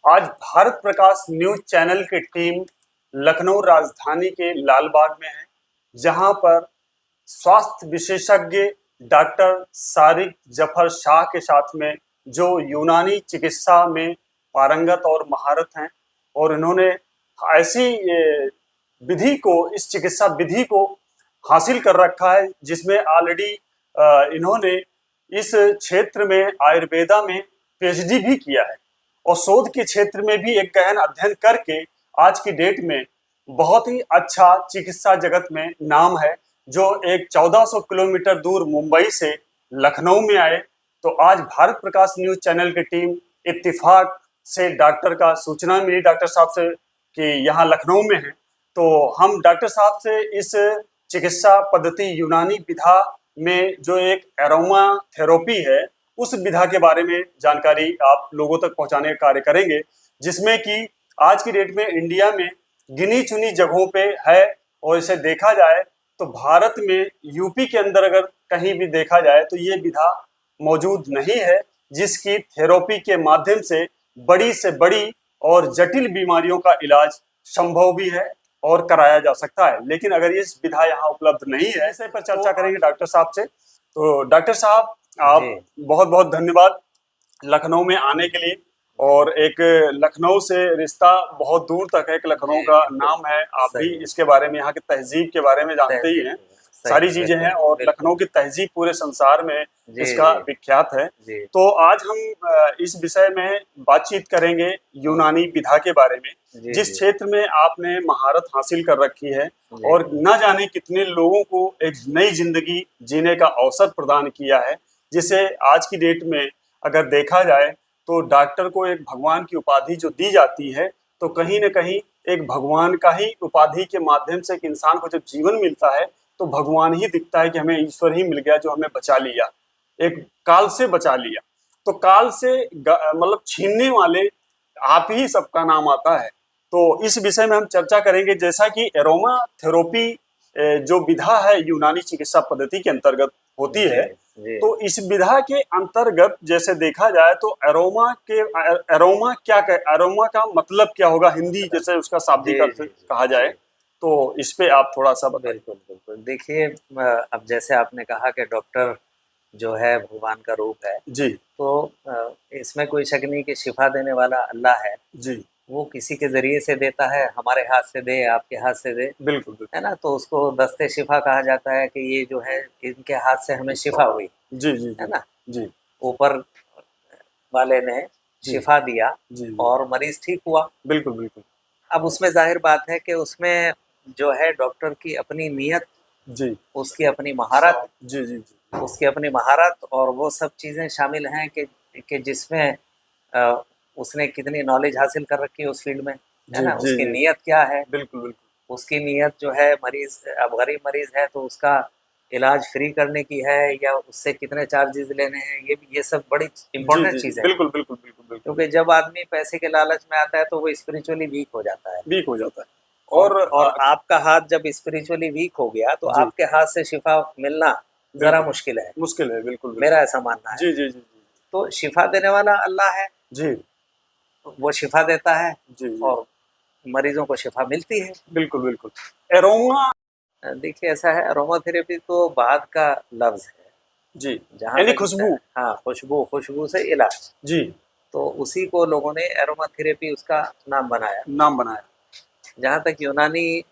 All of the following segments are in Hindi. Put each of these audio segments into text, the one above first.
आज भारत प्रकाश न्यूज चैनल की टीम लखनऊ राजधानी के लालबाग में है, जहां पर स्वास्थ्य विशेषज्ञ डॉक्टर सारिक जफर शाह के साथ में जो यूनानी चिकित्सा में पारंगत और महारत हैं और इन्होंने ऐसी विधि को इस चिकित्सा विधि को हासिल कर रखा है जिसमें ऑलरेडी इन्होंने इस क्षेत्र में आयुर्वेदा में पीएचडी भी किया है और शोध के क्षेत्र में भी एक गहन अध्ययन करके आज की डेट में बहुत ही अच्छा चिकित्सा जगत में नाम है। जो एक 1400 किलोमीटर दूर मुंबई से लखनऊ में आए, तो आज भारत प्रकाश न्यूज चैनल की टीम इत्तिफाक से डॉक्टर का सूचना मिली डॉक्टर साहब से कि यहाँ लखनऊ में है, तो हम डॉक्टर साहब से इस चिकित्सा पद्धति यूनानी विधा में जो एक एरोमा थेरेपी है उस विधा के बारे में जानकारी आप लोगों तक पहुंचाने का कार्य करेंगे, जिसमें कि आज की डेट में इंडिया में गिनी चुनी जगहों पे है और इसे देखा जाए तो भारत में यूपी के अंदर अगर कहीं भी देखा जाए तो ये विधा मौजूद नहीं है, जिसकी थेरेपी के माध्यम से बड़ी से बड़ी और जटिल बीमारियों का इलाज संभव भी है और कराया जा सकता है। लेकिन अगर ये विधा यहाँ उपलब्ध नहीं है, इसे पर चर्चा करेंगे डॉक्टर साहब से। तो डॉक्टर साहब, आप बहुत बहुत धन्यवाद लखनऊ में आने के लिए। और एक लखनऊ से रिश्ता बहुत दूर तक है, एक लखनऊ का नाम है, आप भी इसके बारे में, यहाँ की तहजीब के बारे में जानते ही हैं, सारी चीजें हैं और लखनऊ की तहजीब पूरे संसार में इसका विख्यात है। तो आज हम इस विषय में बातचीत करेंगे यूनानी विधा के बारे में, जिस क्षेत्र में आपने महारत हासिल कर रखी है और न जाने कितने लोगों को एक नई जिंदगी जीने का अवसर प्रदान किया है, जिसे आज की डेट में अगर देखा जाए तो डॉक्टर को एक भगवान की उपाधि जो दी जाती है, तो कहीं न कहीं एक भगवान का ही उपाधि के माध्यम से एक इंसान को जब जीवन मिलता है तो भगवान ही दिखता है कि हमें ईश्वर ही मिल गया जो हमें बचा लिया, एक काल से बचा लिया। तो काल से मतलब छीनने वाले आप ही सबका नाम आता है। तो इस विषय में हम चर्चा करेंगे, जैसा कि एरोमा थेरेपी जो विधा है यूनानी चिकित्सा पद्धति के अंतर्गत होती है, तो इस विधा के अंतर्गत जैसे देखा जाए तो एरोमा का मतलब क्या होगा, हिंदी जैसे उसका शाब्दिक अर्थ कहा जाए, तो इस पे आप थोड़ा सा बताइए। बिल्कुल। देखिए, अब जैसे आपने कहा कि डॉक्टर जो है भगवान का रूप है जी, तो इसमें कोई शक नहीं कि शिफा देने वाला अल्लाह है जी, वो किसी के जरिए से देता है, हमारे हाथ से दे, आपके हाथ से दे, बिल्कुल, है ना। तो उसको दस्ते शिफा कहा जाता है कि ये जो है इनके हाथ से हमें शिफा हुई, जी, जी, है ना। जी, ऊपर वाले ने शिफा दिया जी, और मरीज ठीक हुआ। बिल्कुल, बिल्कुल, अब उसमें जाहिर बात है कि उसमें जो है डॉक्टर की अपनी नीयत, जी, उसकी अपनी महारत, जी, जी, जी, उसकी अपनी महारत और वो सब चीज़ें शामिल हैं कि जिसमें उसने कितनी नॉलेज हासिल कर रखी है उस फील्ड में, है ना। उसकी नीयत क्या है, बिल्कुल, बिल्कुल, उसकी नीयत जो है, मरीज अब गरीब मरीज है तो उसका इलाज फ्री करने की है या उससे कितने चार्जेस लेने हैं, ये सब बड़ी इम्पोर्टेंट चीज़ है। बिल्कुल, बिल्कुल, बिल्कुल, बिल्कुल, क्योंकि जब आदमी पैसे के लालच में आता है तो वो स्पिरिचुअली वीक हो जाता है। वीक हो जाता है और आपका हाथ जब स्पिरिचुअली वीक हो गया तो आपके हाथ से शिफा मिलना जरा मुश्किल है, मुश्किल है, बिल्कुल, मेरा ऐसा मानना है। जी, जी, जी, तो शिफा देने वाला अल्लाह है जी, वो शिफा देता है जी, और मरीजों को शिफा मिलती है। बिल्कुल, बिल्कुल। एरोमा, देखिए, ऐसा है, अरोमाथेरेपी तो बाद का लफ्ज है जी, जहाँ यानी तक, खुशबू, हाँ, खुशबू से इलाज, जी, तो उसी को लोगों ने एरोमाथेरेपी उसका नाम बनाया। जहाँ तक यूनानी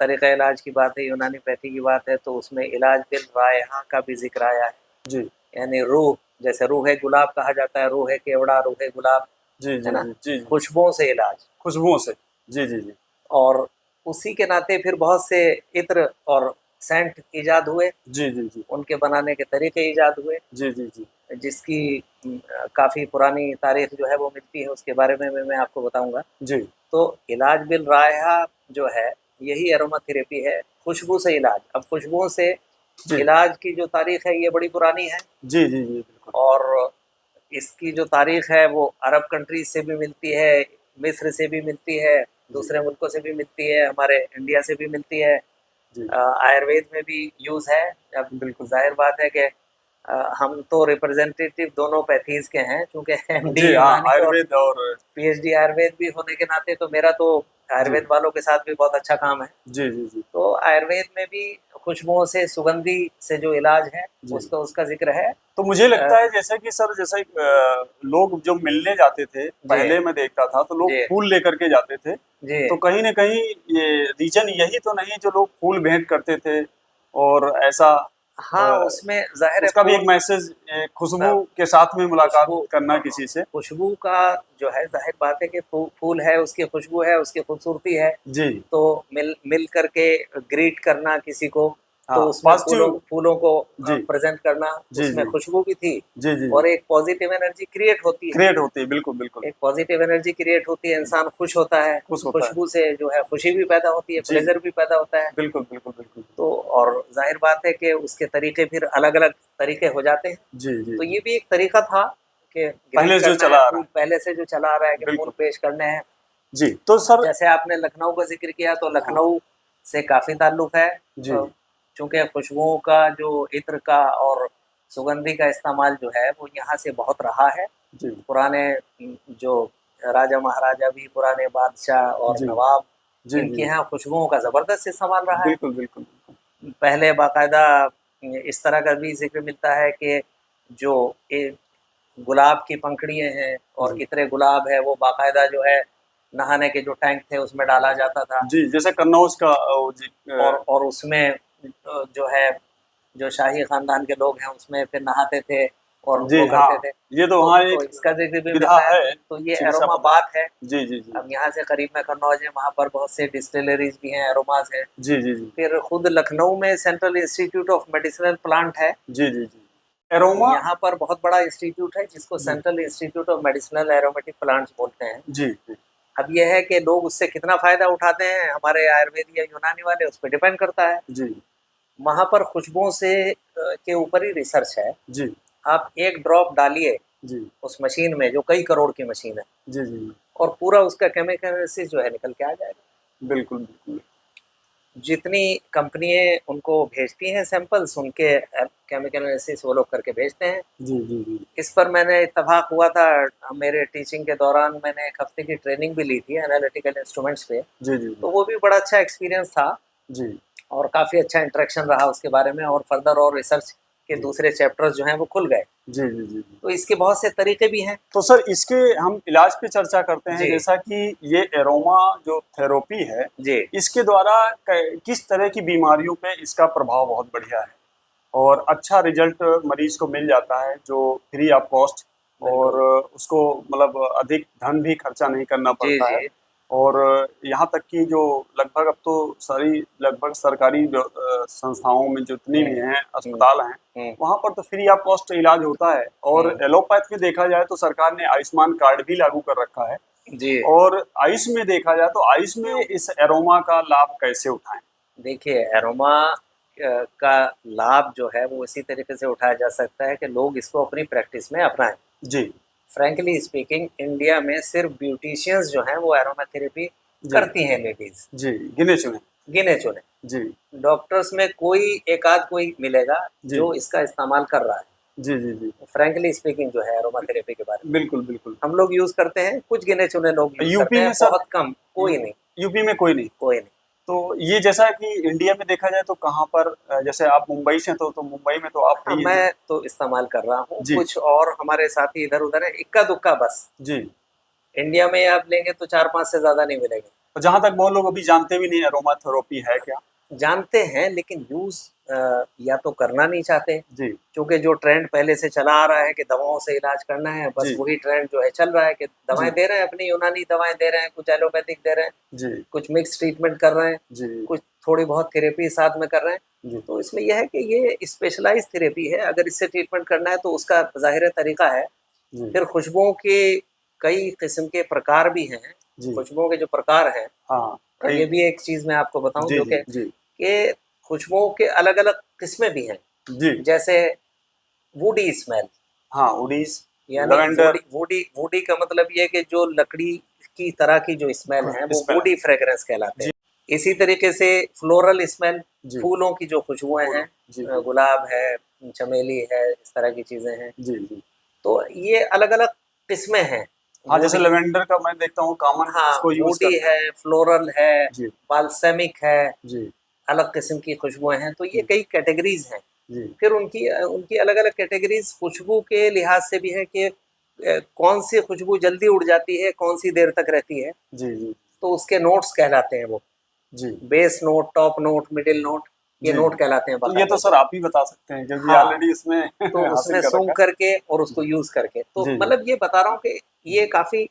तरीक़ा इलाज की बात है, यूनानी पैथी की बात है, तो उसमें इलाज बिल रायहा का भी जिक्र आया है। जी, यानी रूह, जैसे रूह है गुलाब कहा जाता है, रूह है केवड़ा, रूह है गुलाब, जी, है जी, ना, जी, खुशबुओं से इलाज। खुशबुओं से, जी, जी, जी, और उसी के नाते फिर बहुत से इत्र और सेंट ईजाद हुए, जी, जी, जी, उनके बनाने के तरीके ईजाद हुए, जी, जी, जी, जिसकी काफ़ी पुरानी तारीख जो है वो मिलती है, उसके बारे में मैं आपको बताऊंगा। जी, तो इलाज बिल रायहा जो है यही एरोमाथेरेपी है, खुशबू से इलाज। अब खुशबुओं से इलाज की जो तारीख है ये बड़ी पुरानी है, जी, जी, जी, बिल्कुल, और इसकी जो तारीख है वो अरब कंट्रीज से भी मिलती है, मिस्र से भी मिलती है, दूसरे मुल्कों से भी मिलती है, हमारे इंडिया से भी मिलती है। जी, आयुर्वेद में भी यूज़ है। अब बिल्कुल जाहिर बात है कि हम तो रिप्रेजेंटेटिव दोनों पैथीज के हैं, क्योंकि एमडी जी हाँ, यूनानी और आयुर्वेद और पीएचडी आयुर्वेद भी होने के नाते तो मेरा तो जी आयुर्वेद वालों के साथ भी बहुत अच्छा काम है। जी जी जी तो आयुर्वेद में भी खुशबुओं से, सुगंधी से जो इलाज है जी। उसका जिक्र है। तो मुझे अ, लगता है जैसे कि सर, जैसे लोग जो मिलने जाते थे जी पहले, मैं देखता था तो लोग जी फूल लेकर के जाते थे। जी। तो कहीं ना कहीं ये रीजन यही तो नहीं जो लोग फूल भेंट करते थे और ऐसा हाँ, अ, उसमें जाहिर है उसका भी एक फूल, मैसेज, खुशबू अ, के साथ में मुलाकात खुशबू, करना किसी से। खुशबू का जो है, जाहिर बात है कि फूल है, उसकी खुशबू है, उसकी खूबसूरती है, जी तो मिल मिल करके ग्रीट करना किसी को, हाँ, तो उसमें फूलों पॉजिटिव। फूलों को जी प्रेजेंट करना, जी उसमें जी खुशबू भी थी जी जी और जी एक पॉजिटिव एनर्जी क्रिएट होती है। क्रिएट होती है, बिल्कुल बिल्कुल। एक पॉजिटिव एनर्जी क्रिएट होती है, इंसान खुश होता है, खुश उस होता है। खुशबू से जो है खुशी भी पैदा होती है, जी प्लेजर भी पैदा होता है। बिल्कुल बिल्कुल बिल्कुल। तो और जाहिर बात है कि उसके तरीके फिर अलग अलग तरीके हो जाते हैं। जी जी तो जी। ये भी एक तरीका था कि ग्रीट पहले जो करना चला है, आ रहा फूल पहले से जो चला आ रहा है कि है, फूल बिल्कुल। पेश करने हैं। जी तो सर। जैसे आपने लखनऊ का जिक्र किया, तो हाँ लखनऊ से काफ़ी ताल्लुक है, जी चूँकि खुशबुओं का जो इत्र का और सुगंधी का इस्तेमाल जो है वो यहाँ से बहुत रहा है। जी पुराने जो राजा महाराजा भी, पुराने बादशाह और जी नवाब, जी इनके जी यहाँ खुशबुओं का ज़बरदस्त इस्तेमाल रहा है। बिल्कुल बिल्कुल बिल्कुल। पहले बाकायदा इस तरह का भी ज़िक्र मिलता है कि जो गुलाब की पंखुड़ियाँ हैं और जी इत्र गुलाब है, वो बाकायदा जो है नहाने के जो टैंक थे उसमें डाला जाता था। जी, जैसे कन्नौज का जी और उसमें जो है, जो शाही ख़ानदान के लोग हैं उसमें फिर नहाते थे और जी वो हाँ, करते थे। ये तो वहाँ तो एक इसका ज़िक्र भी विधा मिलता है। है, तो ये चिकित्सा एरोमा पद्धति। बात है। जी जी जी अब यहाँ से करीब में कन्नौज है, वहाँ पर बहुत से डिस्टिलरीज़ भी हैं, एरोमाज़ हैं। जी जी जी फिर खुद लखनऊ में central institute of medicinal plant है। जी जी जी एरोमा। यहाँ पर बहुत बड़ा इंस्टीट्यूट है जिसको जी central institute of medicinal aromatic plants बोलते हैं। जी जी अब यह है कि लोग उससे कितना फ़ायदा उठाते हैं, हमारे आयुर्वेद या यूनानी वाले, उस पे डिपेंड करता है। जी वहाँ पर खुशबुओं से के ऊपर ही रिसर्च है। जी आप एक ड्रॉप डालिए जी उस मशीन में, जो कई करोड़ की मशीन है, जी जी और पूरा उसका केमिकल एनालिसिस जो है निकल के आ जाएगा। बिल्कुल बिल्कुल। जितनी कंपनियाँ उनको भेजती हैं सैंपल्स, उनके केमिकल एनालिसिस वो लोग करके भेजते हैं। जी जी जी इस पर मैंने इत्तेफाक हुआ था, मेरे टीचिंग के दौरान मैंने 1 हफ्ते की ट्रेनिंग भी ली थी एनालिटिकल इंस्ट्रूमेंट्स पे। जी जी तो वो भी बड़ा अच्छा एक्सपीरियंस था जी और काफ़ी अच्छा इंटरेक्शन रहा उसके बारे में, और फर्दर और रिसर्च के जी दूसरे चैप्टर्स जो हैं वो खुल गए। जी जी जी जी। तो इसके बहुत से तरीके भी हैं। तो सर, इसके हम इलाज पे चर्चा करते हैं, जी जैसा कि ये एरोमा जो थेरेपी है, जी इसके द्वारा किस तरह की बीमारियों पे इसका प्रभाव बहुत बढ़िया है और अच्छा रिजल्ट मरीज को मिल जाता है, जो फ्री ऑफ कॉस्ट, और बिल्कुल। उसको मतलब अधिक धन भी खर्चा नहीं करना जी पड़ता है। जी और यहाँ तक कि जो लगभग अब तो सारी लगभग सरकारी संस्थाओं में जितनी भी हम्म हैं हम्म अस्पताल हैं, हम्म। वहाँ पर तो फ्री ऑफ कॉस्ट इलाज होता है। और एलोपैथ में देखा जाए तो सरकार ने आयुष्मान कार्ड भी लागू कर रखा है। जी और आयुष में देखा जाए तो आयुष में इस एरोमा का लाभ कैसे उठाएं? देखिए, एरोमा का लाभ जो है वो इसी तरीके से उठाया जा सकता है कि लोग इसको अपनी प्रैक्टिस में अपनाएं। जी फ्रैंकली स्पीकिंग, इंडिया में सिर्फ ब्यूटिशियंस जो हैं वो एरोमा थेरेपी जी करती हैं, लेडीज जी गिने चुने। गिने चुने। जी डॉक्टर्स में कोई एक आध कोई मिलेगा जी जो इसका इस्तेमाल कर रहा है। जी जी जी फ्रैंकली स्पीकिंग जो है एरोमा थेरेपी के बारे में, बिल्कुल बिल्कुल। हम लोग यूज़ करते हैं, कुछ गिने चुने लोग यूज़ करते यूपी हैं, में सर, बहुत कम, कोई नहीं, यूपी में कोई नहीं। कोई नहीं। तो ये जैसा कि इंडिया में देखा जाए तो कहाँ पर, जैसे आप मुंबई से, तो मुंबई में तो आप हाँ, ही हैं। मैं तो इस्तेमाल कर रहा हूँ, जी कुछ और हमारे साथी इधर-उधर हैं, इक्का-दुक्का बस। जी। इंडिया में आप लेंगे तो 4-5 से ज़्यादा नहीं मिलेंगे। और जहाँ तक बहुत लोग अभी जानते भी नहीं अरोमा थेरेपी है क्या। जानते हैं लेकिन यूज़ या तो करना नहीं चाहते, जी क्योंकि जो ट्रेंड पहले से चला आ रहा है कि दवाओं से इलाज करना है, बस जी वही ट्रेंड जो है चल रहा है कि दवाएँ जी दे रहे हैं, अपनी यूनानी दवाएँ दे रहे हैं, कुछ एलोपैथिक दे रहे हैं, जी कुछ मिक्स ट्रीटमेंट कर रहे हैं, जी कुछ थोड़ी बहुत थेरेपी साथ में कर रहे हैं। जी तो इसमें यह है कि ये स्पेशलाइज़ थेरेपी है, अगर इससे ट्रीटमेंट करना है तो उसका ज़ाहिर तरीका है। जी फिर खुशबुओं के कई किस्म के प्रकार भी हैं, जी खुशबुओं के जो प्रकार हैं, हाँ ये कई। भी एक चीज़ मैं आपको बताऊँ जी जो जी जी कि खुशबुओं के अलग-अलग किस्में भी हैं। जी जैसे वुडी स्मेल, हाँ उड़ीस, यानी लवेंडर, वुडी का मतलब ये है कि जो लकड़ी की तरह की जो स्मेल है वो स्मेल। वुडी फ्रेग्रेंस कहलाते जी हैं। इसी तरीके से फ्लोरल स्मेल, जी फूलों की जो खुशबुएं हैं, जी गुलाब है, चमेली है, इस तरह की चीजें हैं। जी जी। तो ये अलग अलग किस्में हैं। हाँ, जैसे वुडी, लेवेंडर का मैं देखता हूँ कॉमन हाँ, उसको यूज वुडी करते है, हैं। फ्लोरल है, जी बाल्समिक है, जी अलग किस्म की खुशबुएं हैं। तो ये जी कई कैटेगरीज हैं। जी फिर उनकी उनकी अलग अलग कैटेगरीज खुशबू के लिहाज से भी है कि कौन सी खुशबू जल्दी उड़ जाती है, कौन सी देर तक रहती है। जी जी तो उसके नोट्स कहलाते हैं वो, जी base note, top note, middle note, ये जी नोट जी। कहलाते हैं तो ये तो बाकायदा। सर आप ही बता सकते हैं क्योंकि हाँ, ऑलरेडी इसमें तो हासिल उसमें कर सूंघ रखा करके और है। उसको यूज करके, तो जी जी मतलब ये बता रहा हूँ कि ये काफी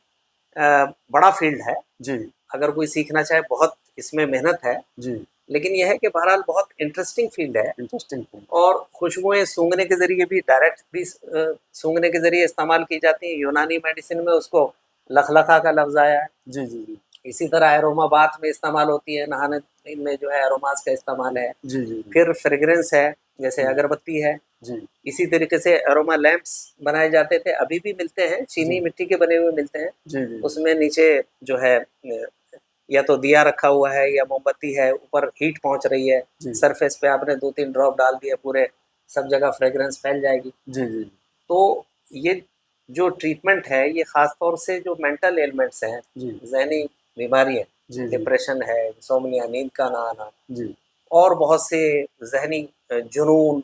बड़ा फील्ड है। जी अगर कोई सीखना चाहे, बहुत इसमें मेहनत है। जी। लेकिन यह है कि बहरहाल बहुत इंटरेस्टिंग फील्ड है। Interesting point. और खुशबुएं सूंघने के जरिए भी, डायरेक्ट भी सूंघने के जरिए इस्तेमाल की जाती हैं। यूनानी मेडिसिन में उसको लखलखा का लफ्ज आया है। जी जी जी इसी तरह एरोमा बाथ में इस्तेमाल होती है, नहाने में जो है एरोमास का इस्तेमाल है। जी जी फिर फ्रेग्रेंस है, जैसे जी अगरबत्ती है। जी इसी तरीके से एरोमा लैंप्स बनाए जाते थे, अभी भी मिलते हैं, चीनी जी मिट्टी के बने हुए मिलते हैं। जी जी उसमें नीचे जो है या तो दिया रखा हुआ है या मोमबत्ती है, ऊपर हीट पहुंच रही है, जी सरफेस पे आपने 2-3 ड्रॉप डाल दिए, पूरे सब जगह फ्रेग्रेंस फैल जाएगी। जी जी तो ये जो ट्रीटमेंट है, ये ख़ास तौर से जो मेंटल एलिमेंट्स हैं, जी ज़हनी बीमारी है, जी जी डिप्रेशन है, इंसोम्निया, नींद का ना आना, जी और बहुत से ज़हनी जुनून,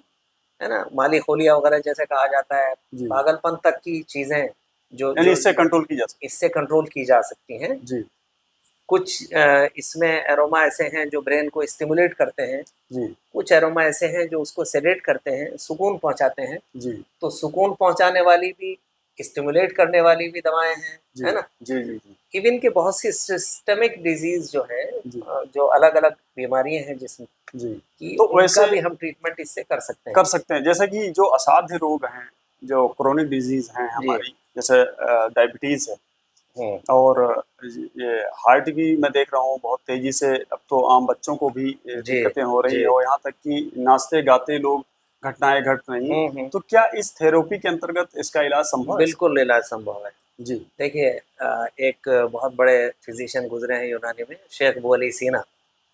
है ना, माली खोलिया वगैरह जैसे कहा जाता है, जी। पागलपन तक की चीज़ें जो यानी जो इससे कंट्रोल की जा सकती इससे कंट्रोल की जा सकती हैं। है। जी कुछ इसमें एरोमा ऐसे हैं जो ब्रेन को स्टिमुलेट करते हैं, जी कुछ एरोमा ऐसे हैं जो उसको सेडेट करते हैं, सुकून पहुँचाते हैं। जी तो सुकून पहुँचाने वाली भी, स्टिमुलेट करने वाली भी दवाएँ हैं, जी है ना? जी जी जी इवन के बहुत सी सिस्टमिक डिज़ीज़ जो है, जी जो अलग-अलग बीमारियाँ हैं जिस्म जी। की, तो उनका वैसे भी हम ट्रीटमेंट इससे कर सकते हैं। कर सकते हैं जैसे कि जो असाध्य रोग हैं, जो क्रोनिक डिजीज हैं जी। हमारी, जैसे डायबिटीज है हुँ, और ये हार्ट की मैं देख रहा हूँ बहुत तेजी से अब तो आम बच्चों को भी जी, दिक्कतें हो रही है जी। और यहाँ तक कि नाचते गाते लोग घटनाएं घट रही हैं। हुँ। तो क्या इस थेरेपी के अंतर्गत इसका इलाज संभव है सर? बिल्कुल इलाज संभव है। जी देखिए एक बहुत बड़े फिज़िशियन गुज़रे हैं यूनानी में, शेख अबू अली सीना,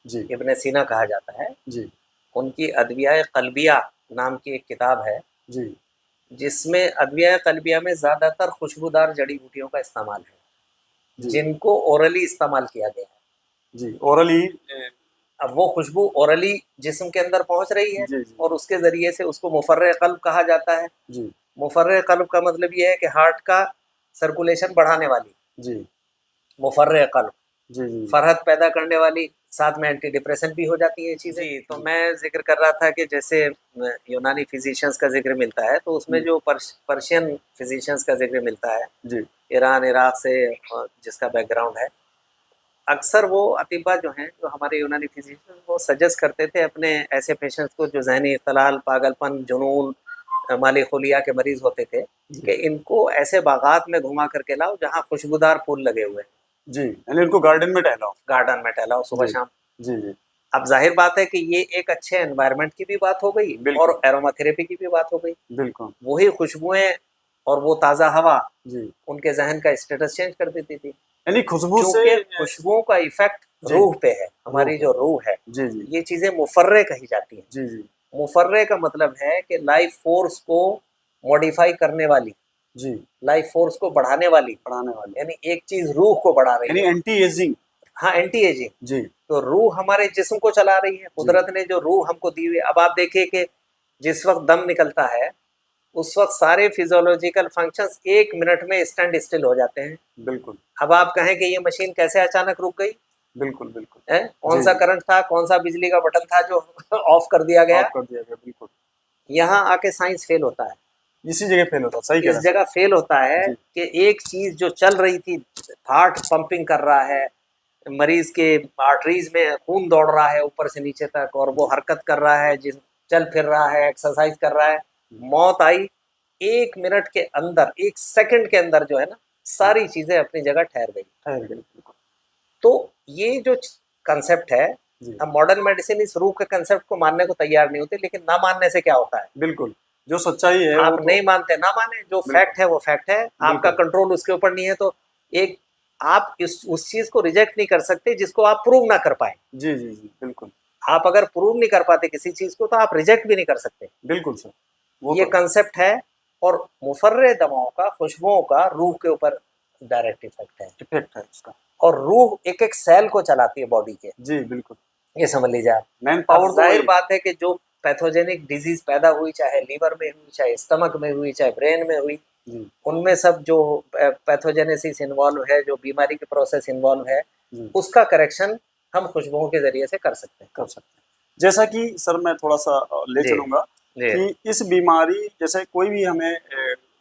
जी इब्न सीना कहा जाता है। जी उनकी अद्वियाए क़ल्बिया नाम की एक किताब है, जी जिसमें अद्वियाए क़ल्बिया में ज़्यादातर खुशबूदार जड़ी-बूटियों का इस्तेमाल है, जी जिनको ओरली इस्तेमाल किया गया है। जी ओरली। अब वो खुशबू ओरली जिस्म के अंदर पहुँच रही है, जी जी और उसके ज़रिए से उसको मुफ़र्रे क़ल्ब कहा जाता है। जी मुफ़र्रे क़ल्ब का मतलब ये है कि हार्ट का सर्कुलेशन बढ़ाने वाली, जी मुफ़र्रे क़ल्ब, जी जी फ़रहत पैदा करने वाली, साथ में एंटी डिप्रेसेंट भी हो जाती हैं ये चीज़ें। जी, तो मैं ज़िक्र कर रहा था कि जैसे यूनानी फिज़िशियंस का ज़िक्र मिलता है, तो उसमें जो पर्शियन फिज़िशियंस का ज़िक्र मिलता है, जी ईरान, इराक से जिसका बैकग्राउंड है, अक्सर वो अतिबा जो हैं, जो हमारे यूनानी फिज़िशियन, वो सजेस्ट करते थे अपने ऐसे पेशेंट्स को जो ज़हनी इख्तिलाल, पागलपन, जुनून, माली खुलिया के मरीज़ होते थे, जी कि इनको ऐसे बागात में घुमा करके लाओ जहाँ खुशबूदार फूल लगे हुए हैं, जी। यानी उनको गार्डन में टहलाओ। गार्डन में टहलाओ सुबह जी शाम। जी जी अब ज़ाहिर बात है कि ये एक अच्छे एनवायरनमेंट की भी बात हो गई बिल्कुल और एरोमाथेरेपी की भी बात हो गई। बिल्कुल। वही खुशबुएँ और वो ताज़ा हवा जी उनके ज़हन का स्टेटस चेंज कर देती थी। यानी खुशबू से चूँकि खुशबुओं का इफ़ेक्ट जी रूह पे है, रूह हमारी पे। जो रूह है, जी जी ये चीज़ें मुफ़र्रे कही जाती हैं। जी जी मुफ़र्रे का मतलब है कि लाइफ़ फ़ोर्स को मॉडिफ़ाई करने वाली, जी लाइफ़ फ़ोर्स को बढ़ाने वाली, पढ़ाने वाली यानी एक चीज़ रूह को बढ़ा रही यानी है। Anti ageing. हाँ, एंटी एजिंग। जी तो रूह हमारे जिस्म को चला रही है, जी कुदरत ने जो रूह हमको दी हुई है। अब आप देखिए कि जिस वक़्त दम निकलता है, उस वक़्त सारे फिज़ियोलॉजिकल फ़ंक्शंस 1 मिनट में स्टैंड स्टिल हो जाते हैं। बिल्कुल अब आप कहें कि ये मशीन कैसे अचानक रुक गई? बिल्कुल बिल्कुल। हैं? जी कौन-सा जी करंट था, कौन-सा बिजली का बटन था जो ऑफ कर दिया गया? ऑफ कर दिया गया बिल्कुल। यहाँ आके साइंस फेल होता है। इसी जगह फेल होता सही कह रहे इस हैं जगह फेल होता है जी कि एक चीज़ जो चल रही थी, हार्ट पंपिंग कर रहा है, मरीज़ के आर्टरीज़ में खून दौड़ रहा है ऊपर से नीचे तक, और वो जी हरकत कर रहा है, चल फिर रहा है, एक्सरसाइज कर रहा है। मौत आई 1 मिनट के अंदर, 1 सेकंड के अंदर जो है ना, हाँ, सारी चीज़ें अपनी जगह ठहर गई। ठहर गई बिल्कुल। तो ये जो कंसेप्ट है, जी अब मॉडर्न मेडिसिन इस रूह के कंसेप्ट को मानने को तैयार नहीं होती, लेकिन ना मानने से क्या होता है? बिल्कुल जो सच्चाई है आप वो तो नहीं मानते, ना माने, जो बिल्कुल फैक्ट है वो फैक्ट है, आपका बिल्कुल कंट्रोल उसके ऊपर नहीं है। तो एक आप उस चीज को रिजेक्ट नहीं कर सकते जिसको आप प्रूव ना कर पाए। जी जी जी बिल्कुल। आप अगर प्रूव नहीं कर पाते किसी चीज को तो आप रिजेक्ट भी नहीं कर सकते। बिल्कुल सर, वो ये तो कंसेप्ट है। और मुफर्रे दवाओं का, खुशबुओं का रूह के ऊपर डायरेक्ट इफेक्ट है। इफेक्ट है उसका। और रूह एक एक सेल को चलाती है बॉडी के, जी बिल्कुल। ये समझ लीजिए आप। मैन अब पावर तो जाहिर वही। बात है कि जो पैथोजेनिक डिजीज पैदा हुई, चाहे लीवर में हुई, चाहे स्टमक में हुई, चाहे ब्रेन में हुई, जी उनमें सब जो पैथोजेनेसिस इन्वॉल्व है, जो बीमारी के प्रोसेस इन्वॉल्व है, जी उसका करेक्शन हम खुशबुओं के जरिए से कर सकते हैं। कर सकते हैं। जैसा कि सर मैं थोड़ा सा ले जी चलूंगा जी। कि इस बीमारी, जैसे कोई भी हमें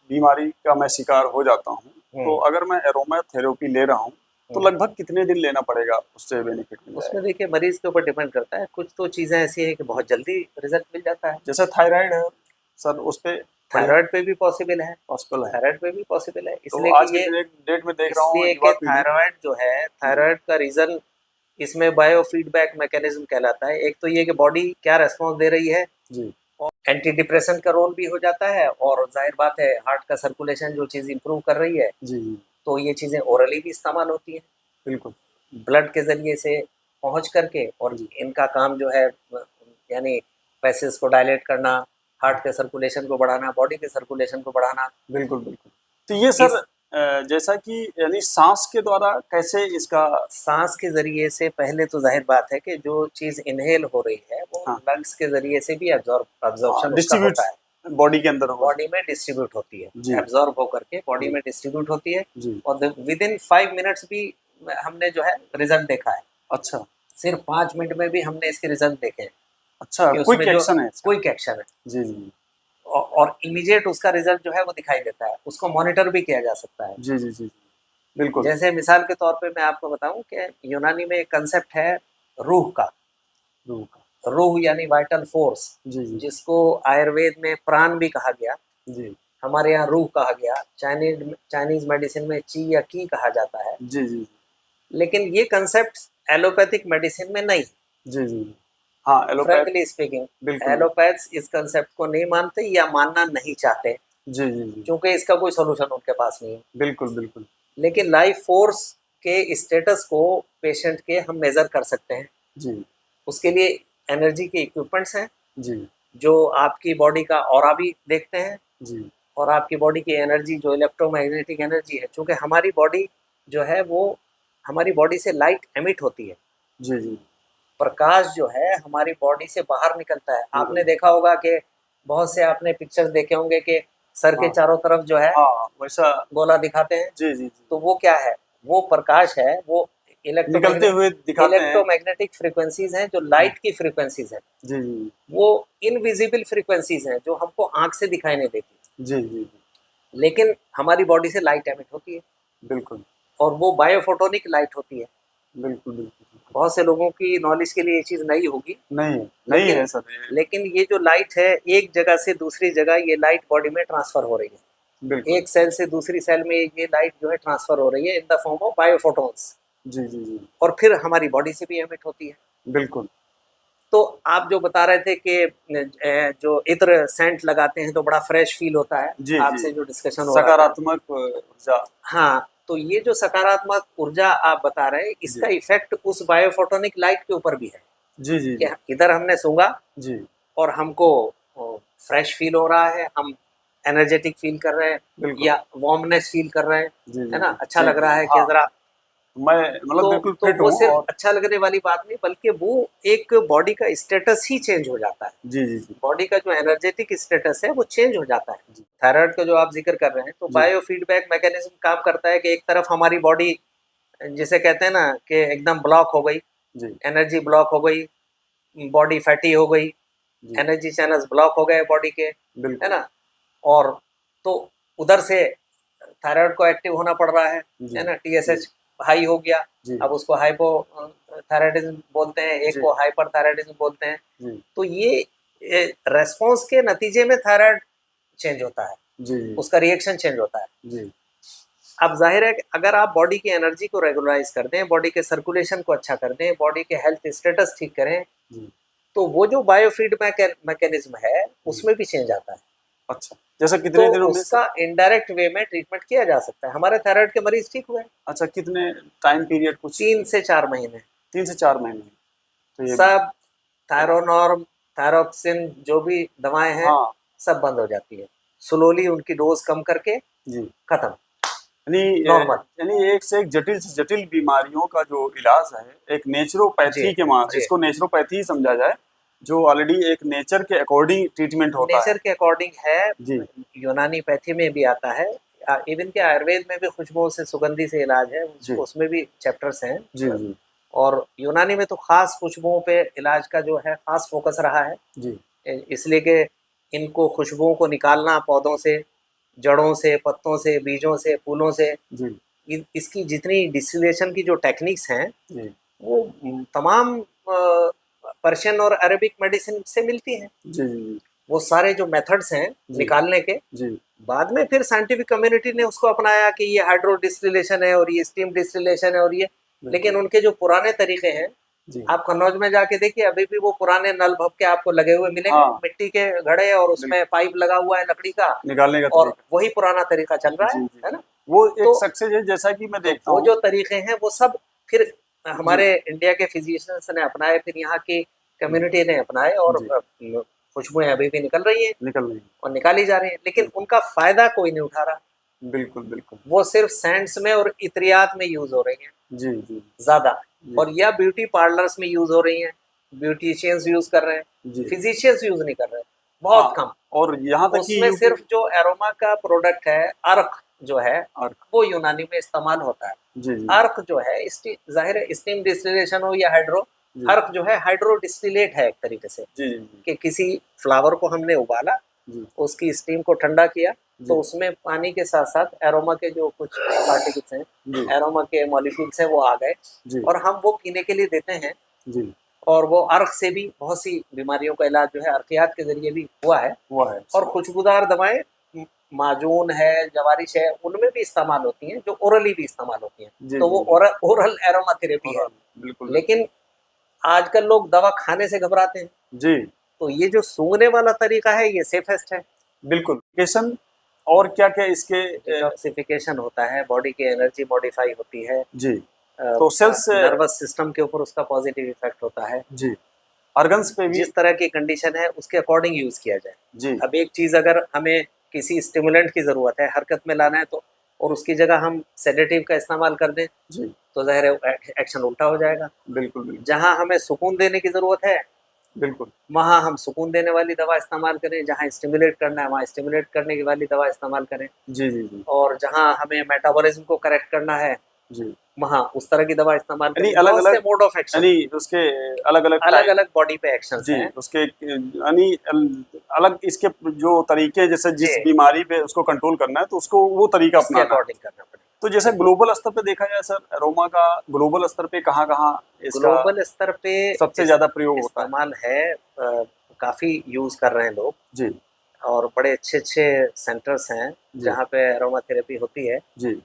बीमारी का मैं शिकार हो जाता हूँ, तो अगर मैं एरोमा थेरेपी ले रहा हूँ तो लगभग कितने दिन लेना पड़ेगा उससे बेनिफिट मिल जाएगा? उसमें देखिए मरीज के ऊपर डिपेंड करता है। कुछ तो चीज़ें ऐसी हैं कि बहुत जल्दी रिजल्ट मिल जाता है। जैसे थायराइड है सर, उस पे थायराइड पे भी पॉसिबल है, पॉसिबल है। थायराइड पे भी पॉसिबल है, तो इसलिए आज कि के ये डेट में देख रहा हूँ इसलिए युवा कि पीढ़ी। थायराइड जो है, थायराइड का रीज़न इसमें बायो फीडबैक मैकेनिज्म कहलाता है। एक तो ये कि बॉडी क्या रेस्पॉन्स दे रही है, जी और एंटी डिप्रेशन का रोल भी हो जाता है, और जाहिर बात है हार्ट का सर्कुलेशन जो चीज़ इंप्रूव कर रही है, जी जी तो ये चीज़ें ओरली भी इस्तेमाल होती हैं बिल्कुल। ब्लड के ज़रिए से पहुंच करके। और जी इनका काम जो है यानी वेसल्स को डायलेट करना, हार्ट के सर्कुलेशन को बढ़ाना, बॉडी के सर्कुलेशन को बढ़ाना। बिल्कुल बिल्कुल। तो ये सर इस जैसा कि यानी सांस के द्वारा कैसे इसका? सांस के ज़रिए से पहले तो जाहिर बात है कि जो चीज़ इनहेल हो रही है वो हाँ लंग्स के ज़रिए से भी एब्जॉर्प्शन उसका डिस्ट्रीब्यूट होता है, बॉडी के अंदर हो। बॉडी में डिस्ट्रीब्यूट होती है, जी एब्जॉर्ब होकर के बॉडी जी में डिस्ट्रीब्यूट होती है। जी। और विद इन 5 मिनट्स भी हमने जो है रिजल्ट देखा है। अच्छा सिर्फ 5 मिनट में भी हमने इसके रिजल्ट देखे हैं अच्छा, कि क्विक उसमें जो एक्शन है इसका। क्विक एक्शन है, जी जी और इमीडिएट उसका रिजल्ट जो है वो दिखाई देता है, उसको मॉनिटर भी किया जा सकता है। जी जी जी बिल्कुल। जैसे मिसाल के तौर पे मैं आपको बताऊं कि यूनानी में एक कंसेप्ट है रूह का। रूह का। रूह यानी वाइटल फोर्स, जी जी जिसको आयुर्वेद में प्राण भी कहा गया, जी हमारे यहाँ रूह कहा गया, चाइनीज मेडिसिन में ची या की कहा जाता है। जी जी लेकिन ये कंसेप्ट एलोपैथिक मेडिसिन में नहीं। जी जी। हाँ एलोपैथ। फ्रैंकली स्पीकिंग, बिल्कुल एलोपैथ्स इस कंसेप्ट को नहीं मानते या मानना नहीं चाहते, जी जी जी क्योंकि इसका कोई सोल्यूशन उनके पास नहीं है। बिल्कुल बिल्कुल। लेकिन लाइफ फोर्स के स्टेटस को पेशेंट के हम मेज़र कर सकते हैं। जी उसके लिए एनर्जी के इक्विपमेंट्स हैं, जी जो आपकी बॉडी का ऑरा भी देखते हैं, जी और आपकी बॉडी की एनर्जी जो इलेक्ट्रोमैग्नेटिक एनर्जी है, चूँकि हमारी बॉडी जो है वो हमारी बॉडी से लाइट एमिट होती है। जी जी प्रकाश जो है हमारी बॉडी से बाहर निकलता है। बिल्कुल। आपने देखा होगा कि बहुत से आपने पिक्चर्स देखे होंगे कि सर के हाँ चारों तरफ जो है हाँ वैसा। गोला दिखाते हैं, जी जी जी तो वो क्या है? वो प्रकाश है, वो निकलते हुए दिखाते हैं। इलेक्ट्रोमैग्नेटिक फ्रीक्वेंसीज हैं, जो लाइट की फ्रीक्वेंसीज हैं। जी जी वो इनविजिबल फ्रीक्वेंसीज हैं जो हमको आंख से दिखाई नहीं देती, जी जी लेकिन हमारी बॉडी से लाइट एमिट होती है, बिल्कुल और वो बायोफोटोनिक लाइट होती है। बिल्कुल बिल्कुल। बहुत से लोगों की नॉलेज के लिए ये चीज़ नई होगी, नहीं नहीं लेकिन है सर ये। लेकिन ये जो लाइट है, एक जगह से दूसरी जगह ये लाइट बॉडी में ट्रांसफर हो रही है। बिल्कुल। एक सेल से दूसरी सेल में ये लाइट जो है ट्रांसफर हो रही है इन द फॉर्म ऑफ बायोफोटॉन्स, जी जी जी और फिर हमारी बॉडी से भी एमिट होती है। बिल्कुल। तो आप जो बता रहे थे कि जो इत्र सेंट लगाते हैं तो बड़ा फ्रेश फील होता है, जी जी आपसे जो डिस्कशन हो रहा था। सकारात्मक ऊर्जा। हाँ, तो ये जो सकारात्मक ऊर्जा आप बता रहे हैं, इसका जी इफेक्ट उस बायोफोटोनिक लाइट के ऊपर भी है जी जी कि इधर हमने सूंघा जी और हमको फ्रेश फील हो रहा है, हम एनर्जेटिक फील कर रहे हैं, बिल्कुल। या वार्मनेस फील कर रहे हैं, जी जी है ना? जी अच्छा जी लग रहा है कि हाँ। ज़रा। मैं मतलब बिल्कुल तो फिट वो हूँ सिर्फ और। अच्छा लगने वाली बात नहीं, बल्कि वो एक बॉडी का स्टेटस ही चेंज हो जाता है। जी जी जी बॉडी का जो एनर्जेटिक स्टेटस है वो चेंज हो जाता है। जी थायराइड का जो आप जिक्र कर रहे हैं, तो जी बायो फीडबैक मैकेनिज्म काम करता है कि एक तरफ हमारी बॉडी, जिसे कहते हैं ना कि एकदम ब्लॉक हो गई, जी एनर्जी ब्लॉक हो गई, बॉडी फैटी हो गई, जी एनर्जी चैनल्स ब्लॉक हो गए बॉडी के, है बिल्कुल। ना? और तो उधर से थायराइड को एक्टिव होना पड़ रहा जी है ना? जी टीएसएच हाई हो गया, जी अब उसको हाइपो थायराइडिज्म बोलते हैं, एक जी को हाइपर थायराइडिज्म बोलते हैं। जी तो ये रेस्पॉन्स के नतीजे में थायराइड चेंज होता है, जी जी उसका रिएक्शन चेंज होता है। जी अब जाहिर है कि अगर आप बॉडी की एनर्जी को रेगुलराइज कर दें, बॉडी के सर्कुलेशन को अच्छा कर दें, बॉडी के हेल्थ स्टेटस ठीक करें, जी तो वो जो बायोफीड मैकेनिज्म है जी। उसमें भी चेंज आता है। अच्छा, जैसे कितने तो दिनों में? उसका इनडायरेक्ट वे में ट्रीटमेंट किया जा सकता है। हमारे थायराइड के मरीज ठीक हुए अच्छा, कितने टाइम पीरियड कुछ? 3 से 4 महीने। 3 से 4 महीने। तो ये सब थायरोनॉर्म, थायरोक्सिन जो भी दवाएं हैं हाँ सब बंद हो जाती है, स्लोली उनकी डोज कम करके जी, खत्म, यानी नॉर्मल। यानी एक से एक जटिल से जटिल बीमारियों का जो इलाज है एक जी नेचुरोपैथी के जी, इसको नेचुरोपैथी ही समझा जाए, जो ऑलरेडी एक नेचर के अकॉर्डिंग ट्रीटमेंट होता है। नेचर के अकॉर्डिंग है। जी यूनानी पैथी में भी आता है, इवन के आयुर्वेद में भी खुशबुओं से, सुगंधी से इलाज है, जी उसमें भी चैप्टर्स हैं। जी जी और यूनानी में तो खास खुशबुओं पे इलाज का जो है खास फोकस रहा है, जी इसलिए कि इनको खुशबुओं को निकालना पौधों से, जड़ों से, पत्तों से, बीजों से, फूलों से, जी इसकी जितनी डिस्टिलेशन की जो टेक्निक्स हैं जी वो तमाम पर्शियन और अरेबिक मेडिसिन से मिलती हैं। जी जी वो सारे जो मेथड्स हैं जी निकालने के, जी बाद में फिर साइंटिफिक कम्युनिटी ने उसको अपनाया कि ये हाइड्रो डिस्टिलेशन है और ये स्टीम डिस्टिलेशन है और ये, लेकिन उनके जो पुराने तरीके हैं, जी आप कन्नौज में जाके देखिए अभी भी वो पुराने नल भपके आपको लगे हुए मिलेंगे, हाँ मिट्टी के घड़े और उसमें पाइप लगा हुआ है लकड़ी का, निकालने का और तरीका। वही पुराना तरीका चल रहा जी जी, है ना। वो एक तो सक्सेस है जैसा कि मैं देखता वो हूँ। जो तरीके हैं वो सब फिर जी हमारे इंडिया के फिजिशियंस ने अपनाए, फिर यहाँ की कम्युनिटी ने अपनाए, और जी खुशबुएं अभी भी निकल रही हैं निकल रही है। और निकाली जा रही हैं, लेकिन बिल्कुल उनका फायदा कोई नहीं उठा रहा। बिल्कुल बिल्कुल। वो सिर्फ सैंड्स में और इत्रियात में यूज हो रही हैं जी जी ज्यादा, जी और या ब्यूटी पार्लर्स में यूज हो रही हैं, ब्यूटिशियंस यूज कर रहे हैं, जी फिजिशियंस यूज नहीं कर रहे, हाँ, बहुत कम। और यहाँ तक कि उसमें सिर्फ जो एरोमा का प्रोडक्ट है, अर्क जो है, और वो यूनानी में इस्तेमाल होता है। जी जी अर्क जो है, जाहिर है स्टीम डिस्टिलेशन हो या हाइड्रो, जी अर्क जो है हाइड्रो डिस्टिलेट है एक तरीके से, जी जी कि किसी फ्लावर को हमने उबाला, जी उसकी स्टीम को ठंडा किया, तो जी उसमें पानी के साथ साथ एरोमा के जो कुछ पार्टिकल्स हैं, जी एरोमा के मॉलिक्यूल्स हैं, वो आ गए, जी और हम वो पीने के लिए देते हैं। जी और वो अर्क से भी बहुत सी बीमारियों का इलाज जो है अर्कियात के जरिए भी हुआ है। हुआ है। और खुशबूदार दवाएं, माजून है, जवारिश है, उनमें भी इस्तेमाल होती हैं, जो ओरली भी इस्तेमाल होती हैं, जी तो जी वो ओरल एरोमा थेरेपी है। बिल्कुल लेकिन आजकल लोग दवा खाने से घबराते हैं, जी तो ये जो सूंघने वाला तरीका है ये सेफेस्ट है। बिल्कुल। केशन और क्या क्या इसके डिटॉक्सिफिकेशन होता है, बॉडी की एनर्जी मॉडिफाई होती है, जी, तो सेल्स नर्वस सिस्टम के ऊपर उसका पॉजिटिव इफेक्ट होता है। जी, ऑर्गन्स पे भी जिस तरह की कंडीशन है उसके अकॉर्डिंग यूज किया जाए। जी अब एक चीज अगर हमें किसी स्टिमुलेंट की जरूरत है, हरकत में लाना है, तो और उसकी जगह हम सेडेटिव का इस्तेमाल कर दें, जी तो जाहिर है एक्शन उल्टा हो जाएगा। बिल्कुल बिल्कुल जहां हमें सुकून देने की जरूरत है बिल्कुल वहां हम सुकून देने वाली दवा इस्तेमाल करें, जहां स्टिमुलेट करना है वहां स्टिमुलेट करने वाली दवा इस्तेमाल करें, जी जी जी और जहां हमें मेटाबॉलिज्म को करेक्ट करना है जी, वहां उस तरह की दवा इस्तेमाल यानी करें। अलग बहुत से अलग, मोड ऑफ एक्शन, यानी उसके अलग अलग अलग अलग बॉडी पे एक्शंस जी, हैं। उसके यानी अलग इसके जो तरीके, जैसे जी, जिस बीमारी पे उसको कंट्रोल करना है तो उसको वो तरीका उसके अपनाना है। अकॉर्डिंग करना पड़ेगा। तो जैसे बिल्कुल। ग्लोबल स्तर पे देखा जाए सर, अरोमा का ग्लोबल स्तर पे कहाँ कहाँ इसका ग्लोबल स्तर पे सबसे ज्यादा प्रयोग होता है? इस्तेमाल है, काफी यूज कर रहे हैं लोग, जी और बड़े अच्छे अच्छे सेंटर्स हैं जी जहाँ पे अरोमा थेरेपी होती है। जी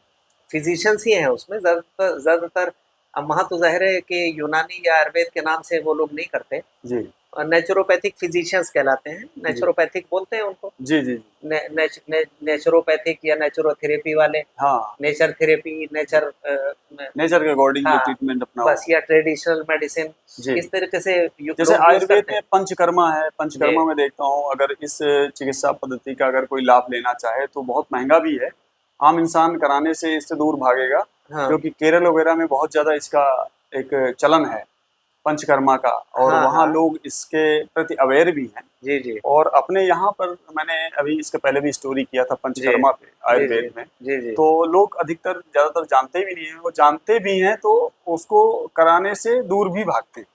फिजिशियंस ही हैं उसमें ज़्यादातर। अब वहाँ तो जाहिर है कि यूनानी या आयुर्वेद के नाम से वो लोग नहीं करते, जी और नेचुरोपैथिक फिजिशियंस कहलाते हैं, जी नेचुरोपैथिक बोलते हैं उनको। जी जी नेचुरोपैथिक या नेचुरोथेरेपी वाले, हाँ, नेचर थेरेपी, नेचर, नेचर के अकॉर्डिंग जो हाँ, ट्रीटमेंट अपना बस, हो। या ट्रेडिशनल मेडिसिन, जी, इस तरीके से जैसे लोग यूज आयुर्वेद करते में हैं। पंचकर्मा है, जी पंचकर्मा में देखता हूँ अगर इस चिकित्सा पद्धति का अगर कोई लाभ लेना चाहे तो बहुत महंगा भी है, आम इंसान कराने से इससे दूर भागेगा, हाँ जो कि केरल वगैरह में बहुत ज़्यादा इसका एक चलन है पंचकर्मा का, और हाँ वहाँ हाँ, लोग इसके प्रति अवेयर भी हैं। जी जी और अपने यहाँ पर मैंने अभी इसके पहले भी स्टोरी किया था जी पंचकर्मा पे जी जी आयुर्वेद में, जी जी, तो लोग अधिकतर ज़्यादातर जानते भी नहीं हैं, वो जानते भी हैं तो उसको कराने से दूर भी भागते हैं।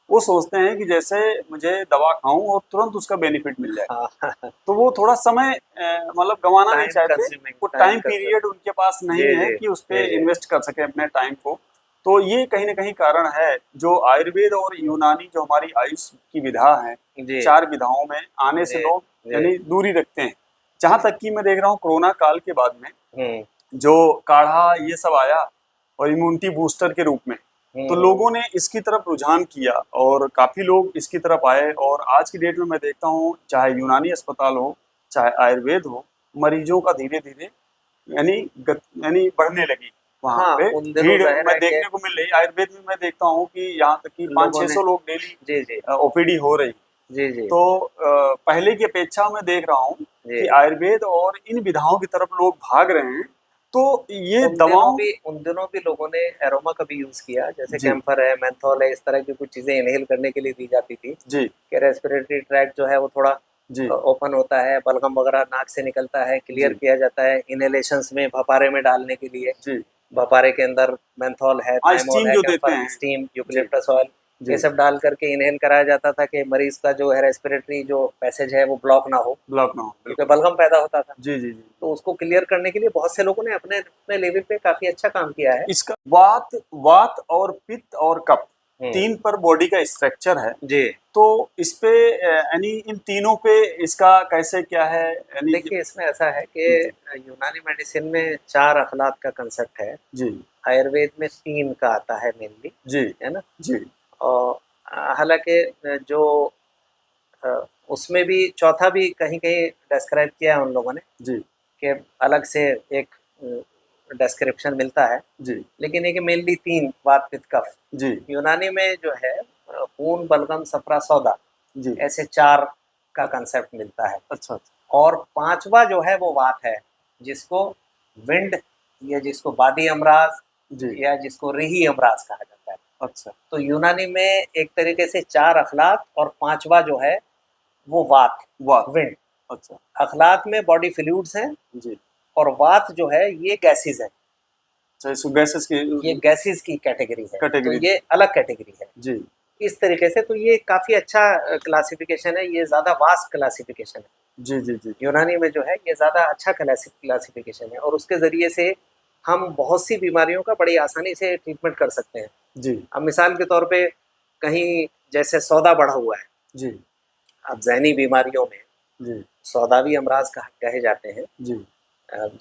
वो सोचते हैं कि जैसे मुझे दवा खाऊं और तुरंत उसका बेनिफिट मिल जाए, हाँ तो वो थोड़ा समय मतलब गंवाना नहीं टाइम चाहते, कंज्यूमिंग, वो टाइम टाइम कंज्यूमिंग। पीरियड उनके पास नहीं जी है जी कि उस जी पर जी इन्वेस्ट कर सके अपने टाइम को। तो ये कहीं ना कहीं कारण है जो आयुर्वेद और यूनानी जो हमारी आयुष की विधा है, जी 4 विधाओं में आने से जी लोग जी, यानी दूरी रखते हैं। जहाँ तक कि मैं देख रहा हूँ कोरोना काल के बाद में हम्म जो काढ़ा ये सब आया और इम्यूनिटी बूस्टर के रूप में, तो हम्म, लोगों ने इसकी तरफ रुझान किया और काफ़ी लोग इसकी तरफ आए, और आज की डेट में मैं देखता हूँ चाहे यूनानी अस्पताल हो चाहे आयुर्वेद हो, मरीजों का धीरे धीरे यानी बढ़ने लगी वहाँ हाँ, पे उन दिनों भीड़ ज़ाहिर मैं है कि देखने को मिल रही। आयुर्वेद में मैं देखता हूँ कि यहाँ तक कि लोगों ने 500-600 लोग डेली जी, जी, ओपीडी हो रही। जी, जी, तो पहले की अपेक्षा मैं देख रहा हूँ जी। कि आयुर्वेद और इन विधाओं की तरफ लोग भाग रहे हैं। तो ये दवाओं उन दिनों भी लोगों ने एरोमा का भी यूज़ किया, जैसे जी, कैम्फर है, मेंथॉल है, इस तरह की कुछ चीज़ें इन्हेल करने के लिए दी जाती थी जी, कि रेस्पिरेटरी ट्रैक्ट जो है वो थोड़ा जी, ओपन होता है, बलगम वगैरह नाक से निकलता है, क्लियर जी, किया जाता है इन्हेलेशंस में, भपारे में डालने के लिए। जी। भपारे के अंदर मेंथॉल है, हाँ, थाइमोल स्टीम है, जो देते कैम्फर, हैं। स्टीम, जी, यूकलिप्टस ऑयल, ये जी, सब डाल करके इन्हेल कराया जाता था कि मरीज का जो है रेस्पिरेटरी जो पैसेज है वो ब्लॉक ना हो, ब्लॉक ना हो, क्योंकि बिल्कुल। बलगम पैदा होता था। जी, जी, जी। तो उसको क्लियर करने के लिए बहुत से लोगों ने अपने अपने लेवल पे काफ़ी अच्छा काम किया है। इसका वात वात और पित्त और कफ हुँ, 3 पर बॉडी का स्ट्रक्चर है। जी। तो इस पे यानी इन तीनों पे इसका कैसे क्या है यानी देखिए, इसमें ऐसा है कि जी, यूनानी मेडिसिन में 4 अख़लाक़ का कांसेप्ट है, जी, आयुर्वेद में 3 का आता है मेनली, जी, है ना? जी, और हालाँकि जो अ, उसमें भी चौथा भी कहीं-कहीं डिस्क्राइब किया है उन लोगों ने जी, कि अलग से एक डिस्क्रिप्शन मिलता है, जी, लेकिन ये कि मेनली 3 वात, पित्त, कफ। जी, यूनानी में जो है खून, बलगम, सफरा, सौदा जी। ऐसे 4 का कांसेप्ट मिलता है। अच्छा, अच्छा। और 5वां जो है वो वात है, जिसको विंड या जिसको बादी अमराज जी, या जिसको रीही अमराज कहा जाता है। अच्छा, तो यूनानी में एक तरीके से 4 अख़लाक़ और 5वां जो है वो वात, वाह! विंड। अच्छा, अख़लाक़ में बॉडी फ्लूइड्स हैं जी। और वात जो है ये गैसेज़ हैं। अच्छा, इसको गैसेस की ये गैसेज़ की कैटेगरी है, तो कैटेगरी ये अलग कैटेगरी है। जी, इस तरीके से तो ये काफ़ी अच्छा क्लासिफ़िकेशन है, ये ज़्यादा वास्ट क्लासिफ़िकेशन है। जी, जी, जी, यूनानी में जो है ये ज़्यादा अच्छा क्लासिफ़िकेशन है और उसके ज़रिए से हम बहुत सी बीमारियों का बड़ी आसानी से ट्रीटमेंट कर सकते हैं। जी, अब मिसाल के तौर पे कहीं जैसे सौदा बढ़ा हुआ है, जी, अब ज़हनी बीमारियों में जी, सौदावी अमराज कहे जाते हैं, जी,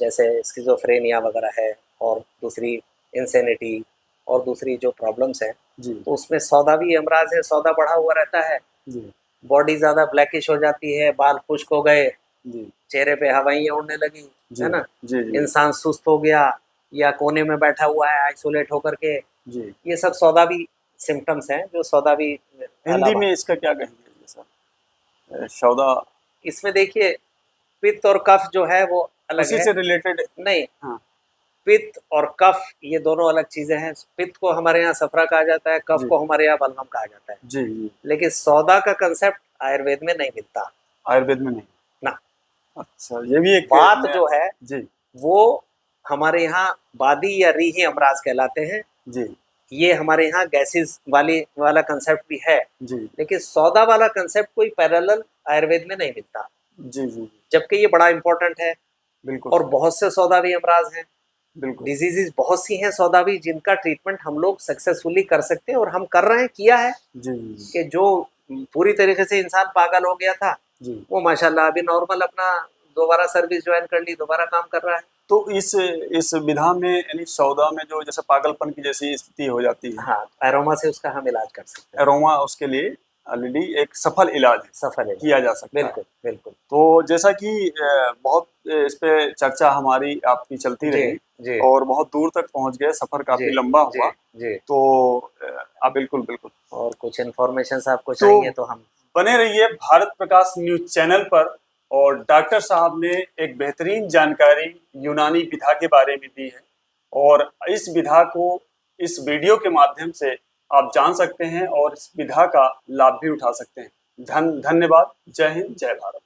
जैसे स्किज़ोफ्रेनिया वगैरह है और दूसरी इंसैनिटी और दूसरी जो प्रॉब्लम्स हैं, जी, तो उसमें सौदावी अमराज है, सौदा बढ़ा हुआ रहता है, जी, बॉडी ज़्यादा ब्लैकिश हो जाती है, बाल खुश्क हो गए, जी, चेहरे पे हवाइयाँ उड़ने लगी, जी, है ना? जी, जी, इंसान सुस्त हो गया या कोने में बैठा हुआ है आइसोलेट होकर के, जी। ये सब सौदावी सिम्पटम्स हैं जो सौदावी हिंदी अलावा में इसका क्या कहेंगे जैसा सौदा इसमें देखिए पित्त और कफ जो है वो अलग उसी है। से रिलेटेड नहीं, हाँ, पित्त और कफ ये दोनों अलग चीज़ें हैं। पित्त को हमारे यहाँ सफरा कहा जाता है, कफ जी, को हमारे यहाँ बलगम कहा जाता है। जी, जी, लेकिन सौदा का कंसेप्ट आयुर्वेद में नहीं मिलता आयुर्वेद में नहीं। ना। अच्छा, ये भी एक वात नया जो है जी, वो हमारे यहाँ बादी या रीही अमराज कहलाते हैं। जी, ये हमारे यहाँ गैसेस वाला कंसेप्ट भी है, जी, लेकिन सौदा वाला कंसेप्ट कोई पैरेलल आयुर्वेद में नहीं मिलता, जी, जी, जबकि ये बड़ा इंपॉर्टेंट है। बिल्कुल, और बहुत से सौदावी अमराज हैं, बिल्कुल। डिजीजेस बहुत सी हैं सौदावी जिनका ट्रीटमेंट हम लोग सक्सेसफुली कर सकते हैं और हम कर रहे हैं, किया है जी, जी, कि जो पूरी तरीके से इंसान पागल हो गया था जी। वो माशाल्लाह अभी नॉर्मल अपना दोबारा सर्विस ज्वाइन कर ली, दोबारा काम कर रहा है। तो इस विधा में यानी सौदा में जो जैसे पागलपन की जैसी स्थिति हो जाती है, हाँ, एरोमा से उसका हम इलाज कर सकते हैं, एरोमा उसके लिए ऑलरेडी एक सफल इलाज है, सफल है। किया जा सकता है। बिल्कुल, बिल्कुल। तो जैसा कि बहुत इस पे चर्चा हमारी आपकी चलती जी, रही जी, और बहुत दूर तक पहुँच गए, सफ़र जी, काफ़ी लंबा जी, हुआ। जी। तो बिल्कुल, बिल्कुल। और कुछ इन्फॉर्मेशंस आपको तो चाहिए तो हम बने रहिए भारत प्रकाश न्यूज़ चैनल पर और डॉक्टर साहब ने एक बेहतरीन जानकारी यूनानी विधा के बारे में दी है और इस विधा को इस वीडियो के माध्यम से आप जान सकते हैं और इस विधा का लाभ भी उठा सकते हैं। धन्यवाद। जय हिंद, जय भारत।